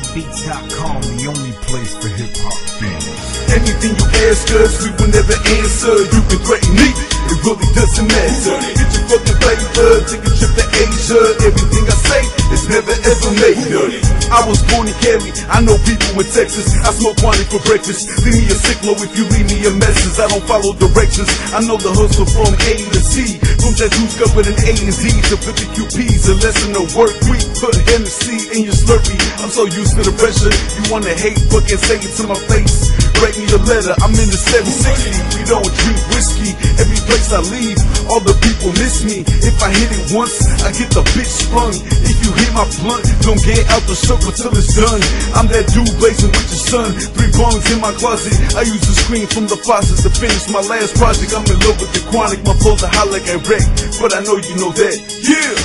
DJBeats.com, the only place for hip-hop fans. Anything you ask us, we will never answer. You can threaten me, it really doesn't matter. Get your fucking paper, take a trip to Asia. Everything I say is never ever made. I was born in Cali, I know people in Texas. I smoke wine for breakfast. Leave me a sick low if you leave me a message. I don't follow directions, I know the hustle from A to Z. From tattoos covered in A and Z to 50 QPs. A lesson of work week, put Hennessy in your Slurpee. I'm so used to the pressure, you wanna hate, fucking say it to my face. Write me a letter, I'm in the 760. We don't drink whiskey, every place I leave, all the people miss me. If I hit it once, I get the bitch sprung. If you hit my blunt, don't get out the circle till it's done. I'm that dude blazing with your son, 3 bongs in my closet. I use the screen from the faucets to finish my last project. I'm in love with the chronic, my flows are hot like a wreck, but I know you know that, yeah.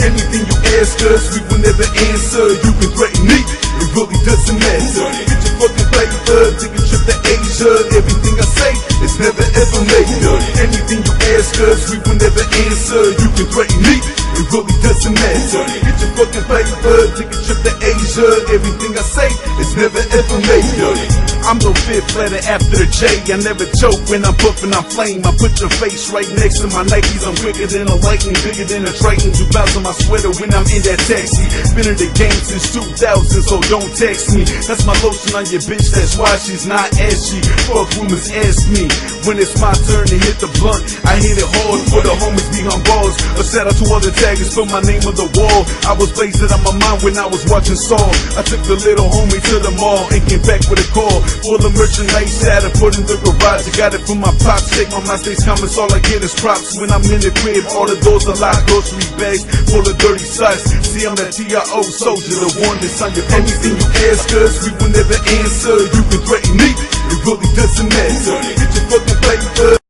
Anything you ask us, we will never answer. You can threaten me, it really doesn't matter. Get your fucking paper, take a trip to Asia. Everything I say is never ever made. Anything you ask us, we will never answer. You can threaten me, it really doesn't matter. Get your fucking paper, take a trip to Asia. Everything I say is never ever made. I'm the 5th letter after the J. I never choke when I'm puffing, I flame. I put your face right next to my Nikes. I'm quicker than a lightning, bigger than a Triton. 2,000 my sweater when I'm in that taxi. Been in the game since 2000, so don't text me. That's my lotion on your bitch, that's why she's not ashy. Fuck rumors, ask me. When it's my turn to hit the blunt, I hit it hard for the homies behind bars. A shout out to all the taggers, put my name on the wall. I was blazing on my mind when I was watching Saw. I took the little homie to the mall and came back with a call. Full of merchandise, had it put in the garage. I got it from my pops, take my MySpace comments, all I get is props. When I'm in the crib, all the doors are locked, grocery bags full of dirty socks. See, I'm that TRO soldier, the one that's on your anything you ask us, we will never answer. You can threaten me, it really doesn't matter. Get your fucking paper.